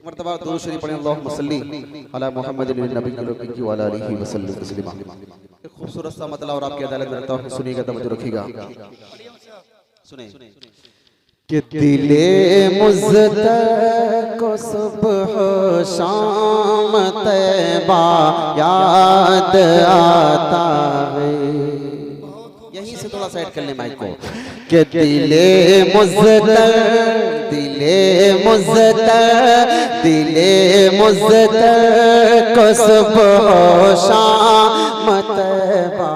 एक मरतबा दुरूद शरीफ पढ़ें, अल्लाहुम्मा सल्ली अला मुहम्मदिन नबी व अला आलिहि व सल्लम तस्लीमा। एक खूबसूरत सा मतलब और आपकी अदालत में रखता हूं, सुनिएगा, तवज्जो रखिएगा। सुने कि दिले मुज़्तक़ा को सुबह शाम तैबा याद आता है। यहीं से थोड़ा साइड कर ले माइक को। कि दिले मुज़्तक़ा को सुबह शाम तैबा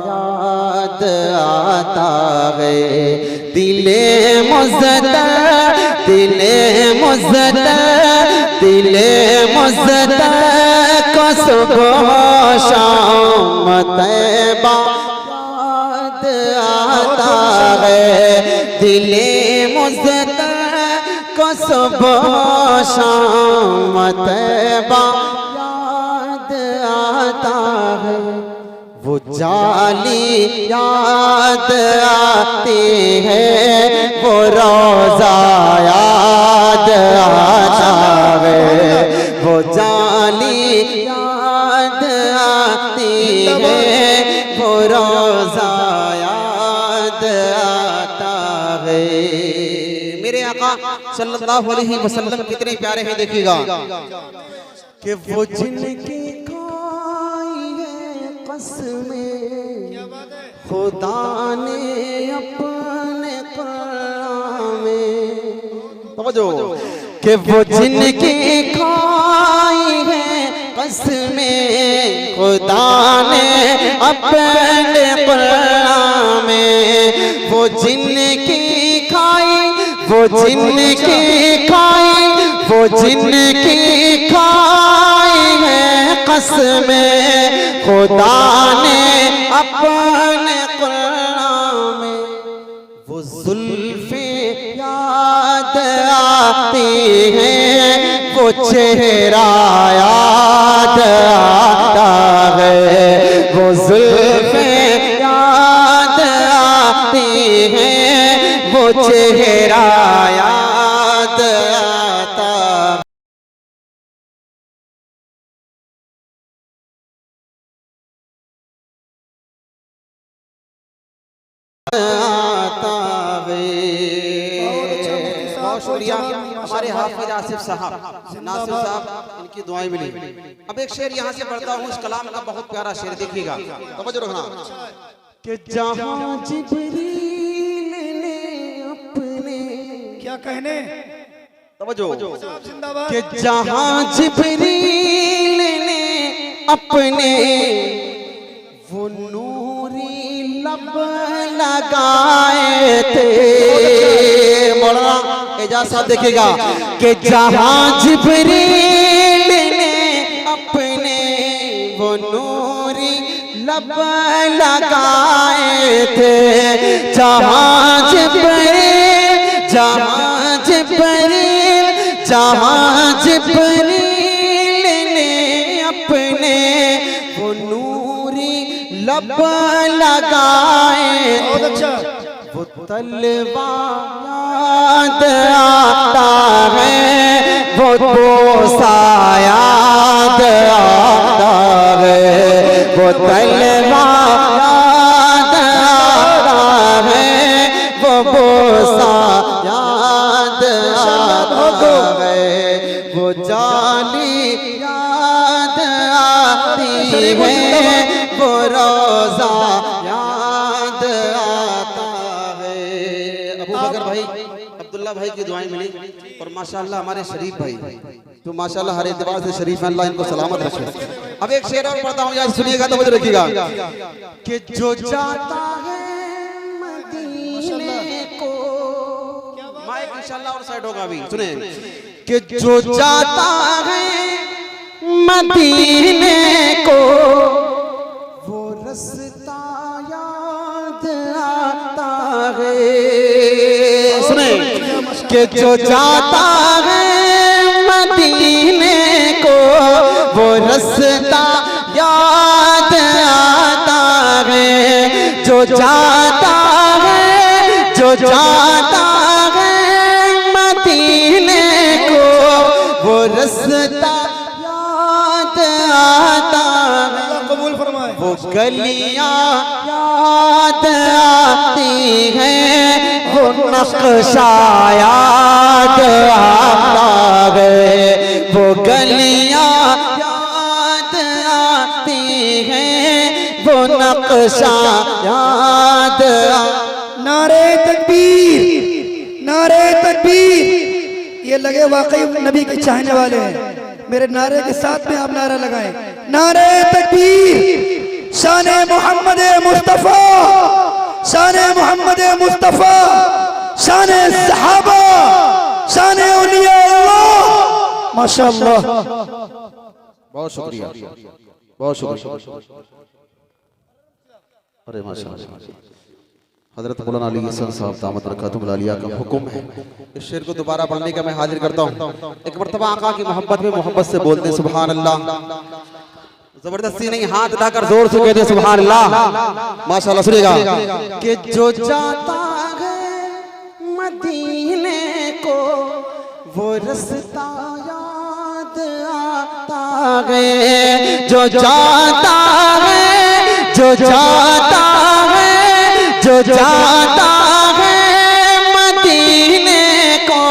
याद आता है। दिले मुज़्तक़ा को सुबह शाम तैबा याद आता है। दिले मुज़्तक़ा को सुबह शाम तैबा याद आता है। वो जाली याद आती है, वो रोज़ा याद आता है। वो जाली याद आती है, वो रोज़ा याद आता है। मेरे आका सल्लल्लाहु अलैहि वसल्लम कितने प्यारे हैं, देखिएगा कि वो जिनकी खुदा ने अपने कुरान में, समझो कि वो जिनकी खाई है कसमें, खुदा ने अपने कुरान में। वो जिनकी खाई है कसमें, खुदा ने अपने कुरान में। वो जुल्फ़े याद आती हैं, वो चेहरा याद आता है। वो जुल्फ़े याद आती हैं, वो चेहरा याद आता। हमारे हाफिज आसिफ साहब, नासिर साहब, इनकी दुआएं मिली। अब एक शेर यहाँ से पढ़ता हूँ, इस कलाम का बहुत प्यारा शेर, देखिएगा, तवज्जो रखना। कि जहाँ जिब्रील ने अपने, क्या कहने, तवज्जो, कि जहाँ जिब्रील ने अपने वो नूरी लब लगाए थे। मौलाना एजाज साहब देखिएगा कि जहाँ जिब्रील ने अपने वो नूरी लब लगाए थे। जहाँ जिब्रील ने अपने वो नूरी लब लगाए। वो तलवार याद आता है, वो बोसा याद आता है। वो तलवार याद आता है, वो बोसा याद आता है। वो जाली याद आती है, वो रोज़ा याद आता है। अबू बकर भाई, अब्दुल्ला भाई की दुआएं मिली, और माशाअल्लाह हमारे शरीफ भाई तो माशाअल्लाह हर एतबार से शरीफ है, अल्लाह इनको सलामत रखे। अब एक शेर और पढ़ता हूँ, याद सुनिएगा, तवज्जो रखिएगा। कि जो जाता है मदीने को, माइक इंशाअल्लाह और साइड होगा अभी, सुने। कि जो जाता है मदीने को, वो रास्ता याद आता है। सुने कि जो जाता है मदीने को, वो रास्ता याद आता है। जो जाता है मदीने को, वो रास्ता याद आता है, कबूल फरमाए। वो गलियां याद आती हैं, वो नक्शा याद आता है, वो गलियां याद आती हैं, वो नक्शा याद नारे तकबीर, नारे तकबीर। ये लगे वाकई नबी के चाहने वाले हैं। मेरे नारे के साथ में आप नारा लगाएं, नारे तकबीर। शान मोहम्मद मुस्तफ़ा, शान मोहम्मद मुस्तफ़ा, शान सहाबा, शान औलिया अल्लाह। माशाअल्लाह, बहुत शुक्रिया, बहुत शुक्रिया। अरे माशाअल्लाह, हजरत मौलाना अली हसन साहब दामत बरकातुहुल आलिया का हुक्म है इस शेर को दोबारा पढ़ने का मैं हाजिर करता हूँ। एक मर्तबा आका की मोहब्बत में मोहब्बत से बोलते हैं सुभान अल्लाह, जबरदस्ती नहीं, हाथ उठाकर जोर से कहते सुभान अल्लाह। माशाअल्लाह, सुनिएगा कि जो जाता है मदीने को वो रास्ता याद आता है, जो जाता है, जो जाता है, जो जाता है मदीने को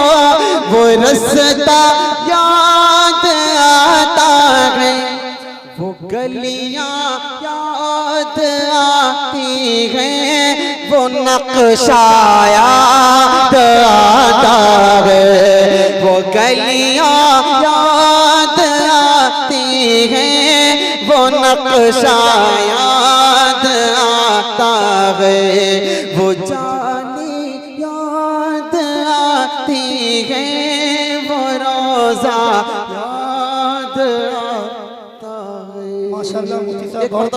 वो रास्ता याद आता है, वो गलियां याद आती हैं, वो नक्शा याद आता है, वो गलियां याद आती हैं, वो नक्शा याद आता है, वो जानी याद आती है, वो रोजा याद आता है। माशाअल्लाह मुफ्ती साहब बहुत